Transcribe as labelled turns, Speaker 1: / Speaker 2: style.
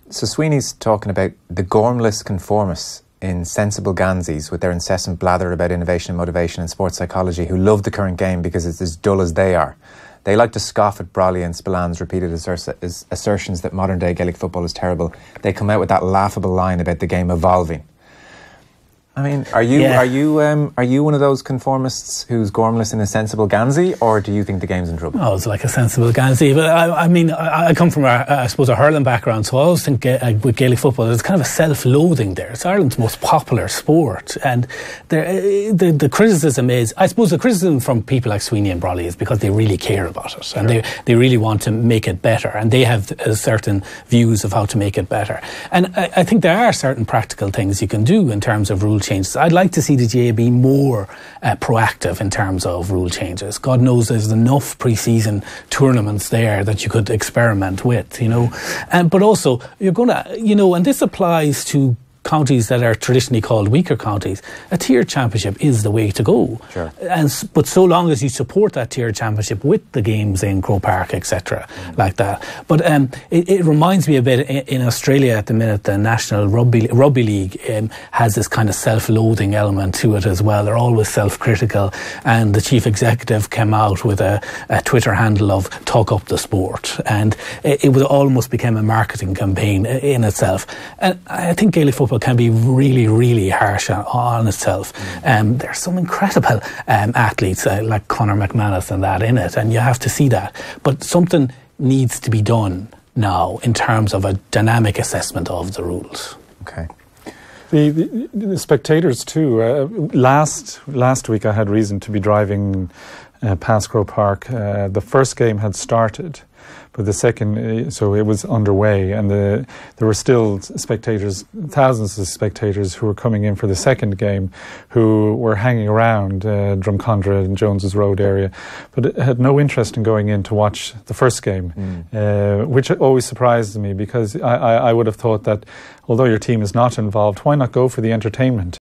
Speaker 1: So Sweeney's talking about the gormless conformists in sensible Ganseys with their incessant blather about innovation and motivation and sports psychology who love the current game because it's as dull as they are. They like to scoff at Brolly and Spillan's repeated assertions that modern-day Gaelic football is terrible. They come out with that laughable line about the game evolving. I mean, are you one of those conformists who's gormless and a sensible Gansey, or do you think the game's in trouble?
Speaker 2: Oh, it's like a sensible Gansey. But I mean, I come from, I suppose, a hurling background, so I always think with Gaelic football, there's kind of a self-loathing there. It's Ireland's most popular sport, and the criticism is, I suppose, the criticism from people like Sweeney and Brolly is because they really care about it, and they really want to make it better, and they have certain views of how to make it better. And I think there are certain practical things you can do in terms of rule changes. I'd like to see the GAA be more proactive in terms of rule changes. God knows there's enough pre-season tournaments there that you could experiment with, but also you're going to, and this applies to counties that are traditionally called weaker counties. A tiered championship is the way to go.
Speaker 1: Sure.
Speaker 2: But so long as you support that tiered championship with the games in Croke Park, etc., like that. But it reminds me a bit, in Australia at the minute, the National Rugby League has this kind of self-loathing element to it as well. They're always self-critical, and the chief executive came out with a Twitter handle of "talk up the sport," and it would almost become a marketing campaign in itself. And I think Gaelic football can be really, really harsh on itself. There's some incredible athletes like Conor McManus and that in it, and you have to see that. But something needs to be done now in terms of a dynamic assessment of the rules.
Speaker 1: Okay.
Speaker 3: The spectators too. Last week I had reason to be driving past Croke Park. The first game had started, but the second, so it was underway, and there were still spectators, thousands of spectators who were coming in for the second game, who were hanging around Drumcondra and Jones's Road area, but had no interest in going in to watch the first game, which always surprised me, because I would have thought that although your team is not involved, why not go for the entertainment?